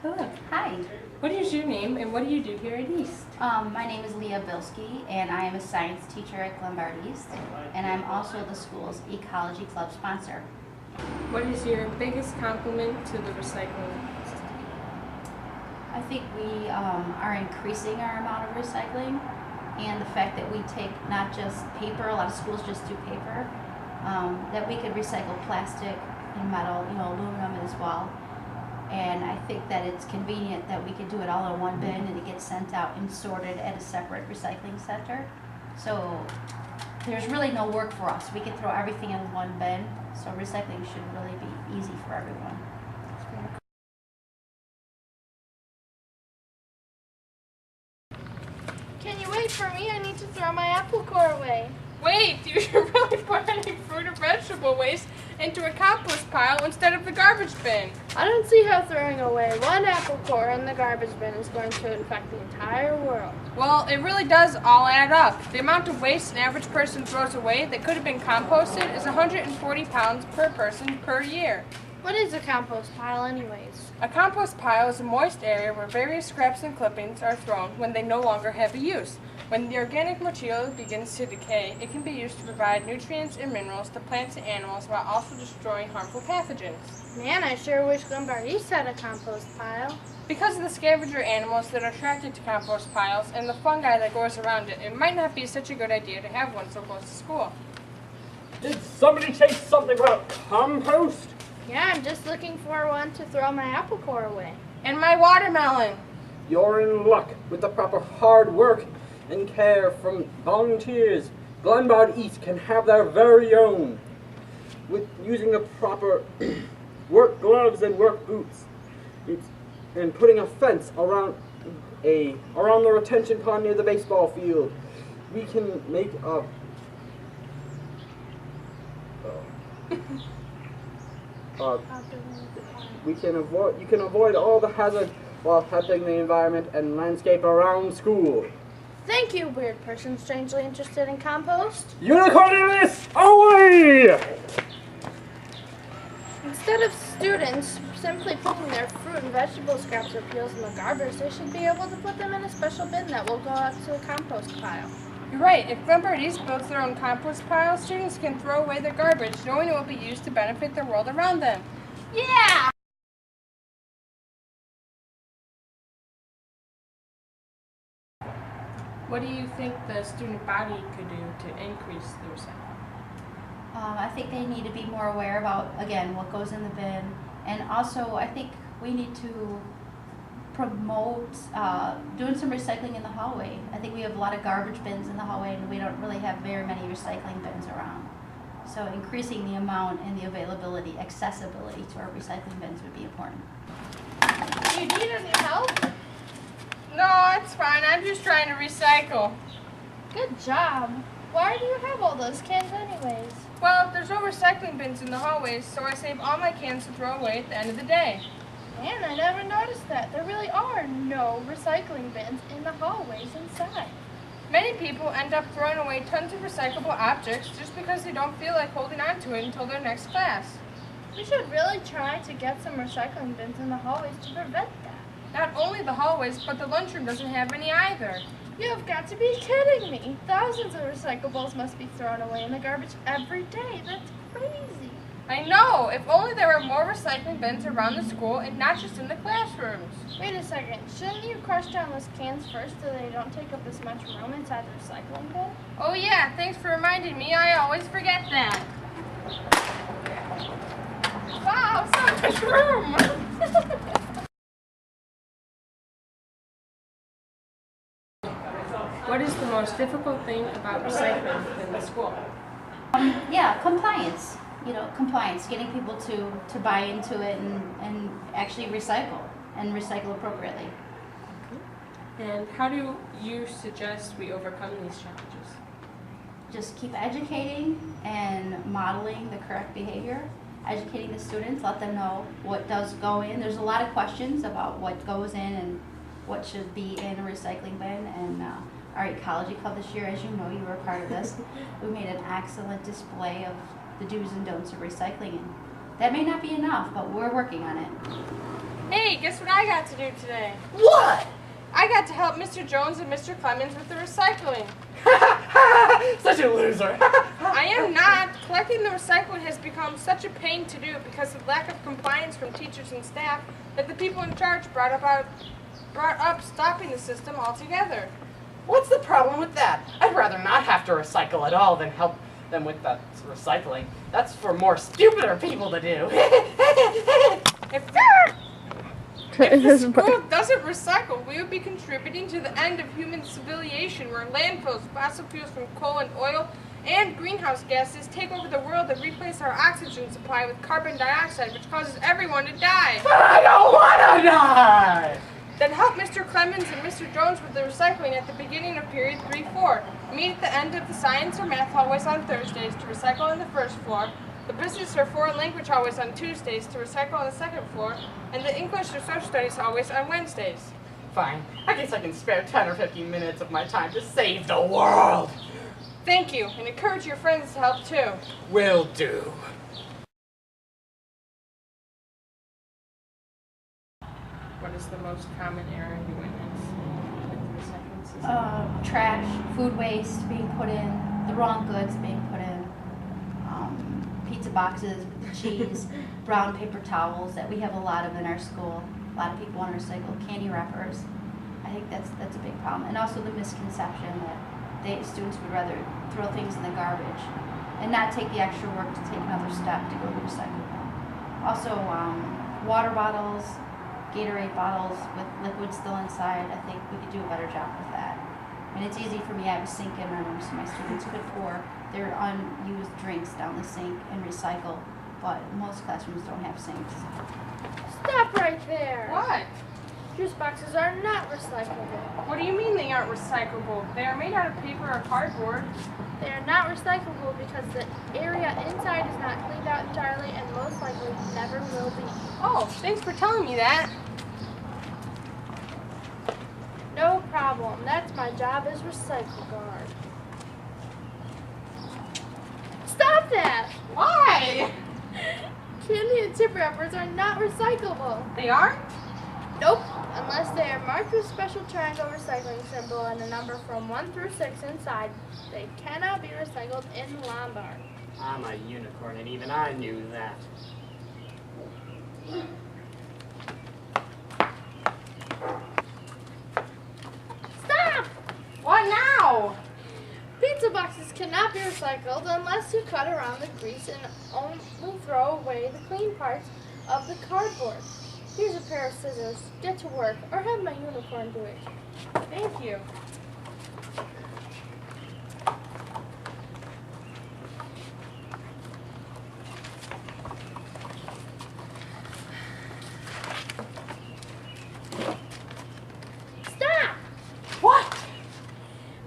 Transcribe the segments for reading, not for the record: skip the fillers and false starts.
Hello. Hi, What is your name and what do you do here at East? my name is Leah Bilski, and I am a science teacher at Glenbard East, and I'm also the school's Ecology Club sponsor. What is your biggest compliment to the recycling system? I think we are increasing our amount of recycling, and the fact that we take not just paper, a lot of schools just do paper, that we could recycle plastic and metal, aluminum as well. And I think that it's convenient that we could do it all in one bin and it gets sent out and sorted at a separate recycling center. So there's really no work for us. We can throw everything in one bin, so recycling should really be easy for everyone. Can you wait for me? I need to throw my apple core away. Wait, you should really put any fruit or vegetable waste into a compost pile instead of the garbage bin. I don't see how throwing away one apple core in the garbage bin is going to infect the entire world. Well, it really does all add up. The amount of waste an average person throws away that could have been composted is 140 pounds per person per year. What is a compost pile anyways? A compost pile is a moist area where various scraps and clippings are thrown when they no longer have a use. When the organic material begins to decay, it can be used to provide nutrients and minerals to plants and animals while also destroying harmful pathogens. Man, I sure wish Glenbard East had a compost pile. Because of the scavenger animals that are attracted to compost piles and the fungi that grows around it, it might not be such a good idea to have one so close to school. Did somebody say something about compost? Yeah, I'm just looking for one to throw my apple core away. And my watermelon! You're in luck. With the proper hard work and care from volunteers, Glenbard East can have their very own. With using the proper work gloves and work boots, and putting a fence around the retention pond near the baseball field, we can make a you can avoid all the hazards while helping the environment and landscape around school. Thank you, weird person strangely interested in compost. Unicornelius, away! Instead of students simply putting their fruit and vegetable scraps or peels in the garbage, they should be able to put them in a special bin that will go out to the compost pile. You're right, if Glenbard East builds their own compost pile, students can throw away their garbage knowing it will be used to benefit the world around them. Yeah! What do you think the student body could do to increase the recycling? I think they need to be more aware about, again, what goes in the bin. And also, I think we need to promote doing some recycling in the hallway. I think we have a lot of garbage bins in the hallway and we don't really have very many recycling bins around. So increasing the amount and the availability, accessibility to our recycling bins would be important. Do you need any help? No, it's fine. I'm just trying to recycle. Good job. Why do you have all those cans anyways? Well, there's no recycling bins in the hallways, so I save all my cans to throw away at the end of the day. Man, I never noticed that. There really are no recycling bins in the hallways inside. Many people end up throwing away tons of recyclable objects just because they don't feel like holding on to it until their next class. We should really try to get some recycling bins in the hallways to prevent that. Not only the hallways, but the lunchroom doesn't have any either. You have got to be kidding me. Thousands of recyclables must be thrown away in the garbage every day. That's crazy. I know! If only there were more recycling bins around the school and not just in the classrooms. Wait a second. Shouldn't you crush down those cans first so they don't take up as much room inside the recycling bin? Oh yeah, thanks for reminding me. I always forget that. Wow, so much room! What is the most difficult thing about recycling in the school? Yeah, compliance. Compliance, getting people to buy into it and actually recycle and recycle appropriately. And how do you suggest we overcome these challenges? Just keep educating and modeling the correct behavior, educating the students, let them know what does go in. There's a lot of questions about what goes in and what should be in a recycling bin, and our ecology club this year, as you know, you were a part of this, we made an excellent display of the do's and don'ts of recycling, and that may not be enough, but we're working on it. Hey, guess what I got to do today? What? I got to help Mr. Jones and Mr. Clemens with the recycling. Such a loser. I am not. Collecting the recycling has become such a pain to do because of lack of compliance from teachers and staff that the people in charge brought up stopping the system altogether. What's the problem with that? I'd rather not have to recycle at all than help them with that recycling. That's for more stupider people to do. If the school doesn't recycle, we would be contributing to the end of human civilization, where landfills, fossil fuels from coal and oil, and greenhouse gases take over the world and replace our oxygen supply with carbon dioxide, which causes everyone to die. But I don't want to die! Then help Mr. Clemens and Mr. Jones with the recycling at the beginning of period 3-4. Meet at the end of the science or math hallways on Thursdays to recycle on the first floor, the business or foreign language hallways on Tuesdays to recycle on the second floor, and the English or social studies hallways on Wednesdays. Fine. I guess I can spare 10 or 15 minutes of my time to save the world. Thank you, and encourage your friends to help too. Will do. What is the most common error you witness with the recycling system? Trash, food waste being put in, the wrong goods being put in, pizza boxes with the cheese, brown paper towels that we have a lot of in our school. A lot of people want to recycle candy wrappers. I think that's a big problem. And also the misconception that students would rather throw things in the garbage and not take the extra work to take another step to go to recycle them. Also, water bottles, Gatorade bottles with liquid still inside, I think we could do a better job with that. And it's easy for me, I have a sink in my room, so my students could pour their unused drinks down the sink and recycle, but most classrooms don't have sinks. Stop right there. What? Juice boxes are not recyclable. What do you mean they aren't recyclable? They are made out of paper or cardboard. They are not recyclable because the area inside is not cleaned out entirely and most likely never will be. Oh, thanks for telling me that. No problem. That's my job as recycle guard. Stop that! Why? Candy and chip wrappers are not recyclable. They aren't? Nope, unless they are marked with special triangle recycling symbol and a number from 1 through 6 inside. They cannot be recycled in Lombard. I'm a unicorn, and even I knew that. Stop! What now? Pizza boxes cannot be recycled unless you cut around the grease and only throw away the clean parts of the cardboard. Here's a pair of scissors. Get to work, or have my unicorn do it. Thank you. Stop! What?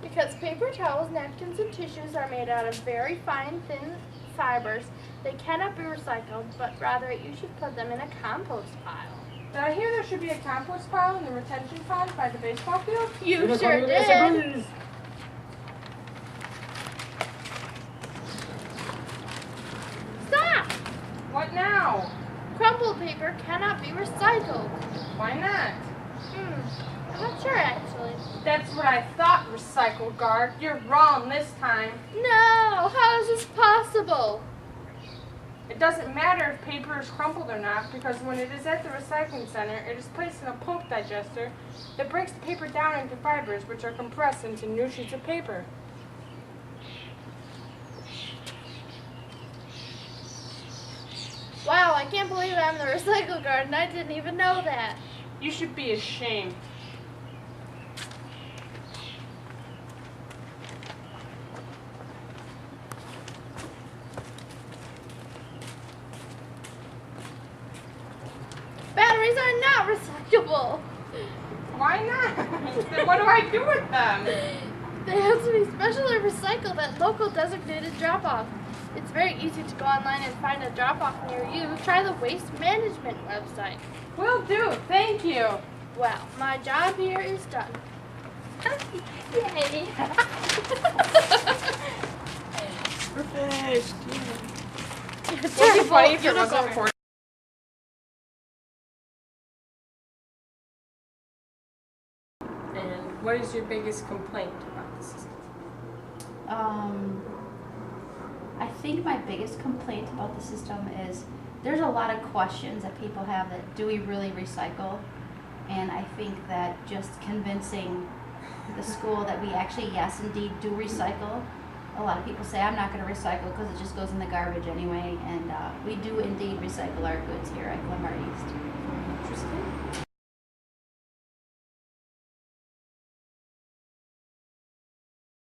Because paper towels, napkins, and tissues are made out of very fine, thin fibers, they cannot be recycled, but rather you should put them in a compost pile. Did I hear there should be a compost pile in the retention pond by the baseball field? You sure Unicornelius did. agrees. Stop! What now? Crumpled paper cannot be recycled. Why not? I'm not sure actually. That's what I thought, recycle guard. You're wrong this time. No! How is this possible? It doesn't matter if paper is crumpled or not, because when it is at the recycling center, it is placed in a pulp digester that breaks the paper down into fibers, which are compressed into new sheets of paper. Wow, I can't believe I'm the recycle guard and I didn't even know that. You should be ashamed. Batteries are not recyclable. Why not? Then what do I do with them? They have to be specially recycled at local designated drop-off. It's very easy to go online and find a drop-off near you. Try the waste management website. Will do. Thank you. Well, my job here is done. Yay! We're finished. It'd be funny if it wasn't recorded. What is your biggest complaint about the system? I think my biggest complaint about the system is there's a lot of questions that people have that do we really recycle? And I think that just convincing the school that we actually, yes, indeed, do recycle. A lot of people say, I'm not going to recycle because it just goes in the garbage anyway. And we do indeed recycle our goods here at Glenmar East. Interesting.